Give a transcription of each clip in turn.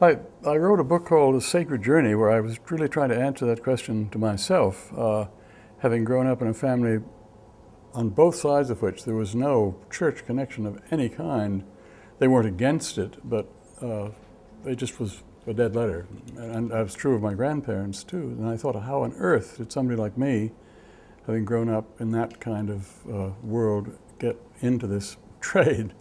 I wrote a book called A Sacred Journey where I was really trying to answer that question to myself, having grown up in a family on both sides of which there was no church connection of any kind. They weren't against it, but it just was a dead letter. And that was true of my grandparents too. And I thought, how on earth did somebody like me, having grown up in that kind of world, get into this trade?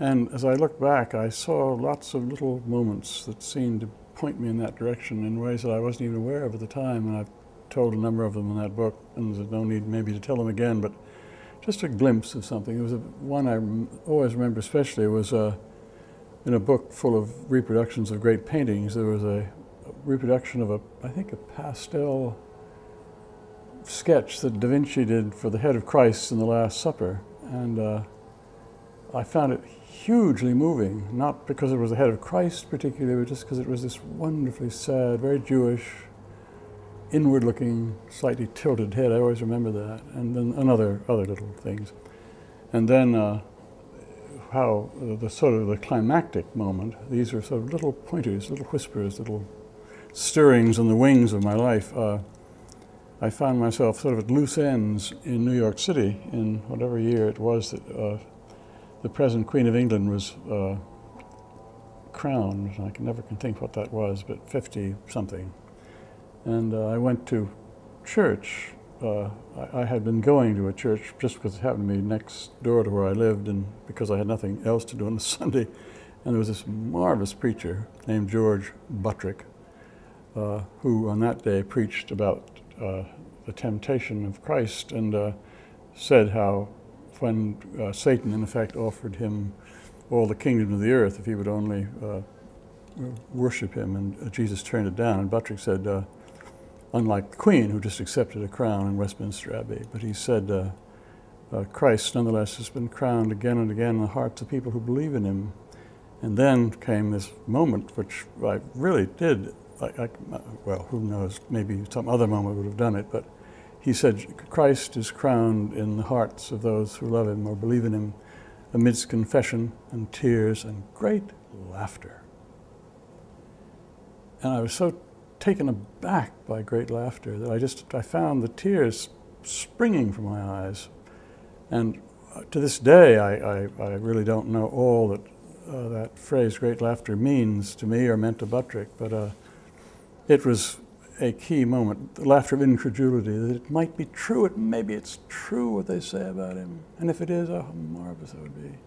And as I look back, I saw lots of little moments that seemed to point me in that direction in ways that I wasn't even aware of at the time. And I've told a number of them in that book, and there's no need maybe to tell them again, but just a glimpse of something. There was one I always remember especially was in a book full of reproductions of great paintings. There was a reproduction of I think a pastel sketch that Da Vinci did for the head of Christ in the Last Supper. And I found it hugely moving, not because it was the head of Christ particularly, but just because it was this wonderfully sad, very Jewish, inward-looking, slightly tilted head. I always remember that. And then other little things. And then how the sort of the climactic moment, these are sort of little pointers, little whispers, little stirrings on the wings of my life. I found myself sort of at loose ends in New York City in whatever year it was that the present Queen of England was crowned. I never can think what that was, but 50-something. And I went to church. I had been going to a church just because it happened to be next door to where I lived and because I had nothing else to do on a Sunday. And there was this marvelous preacher named George Buttrick who on that day preached about the temptation of Christ and said how when Satan in effect offered him all the kingdom of the earth if he would only worship him, and Jesus turned it down. And Buttrick said, unlike the Queen, who just accepted a crown in Westminster Abbey, but he said, Christ nonetheless has been crowned again and again in the hearts of people who believe in him. And then came this moment which I really did, well, who knows, maybe some other moment would have done it, but he said, Christ is crowned in the hearts of those who love him or believe in him amidst confession and tears and great laughter. And I was so taken aback by great laughter that I found the tears springing from my eyes. And to this day, I really don't know all that that phrase, great laughter, means to me or meant to Buttrick, but it was a key moment, the laughter of incredulity, that it might be true, maybe it's true what they say about him. And if it is, oh, how marvelous it would be.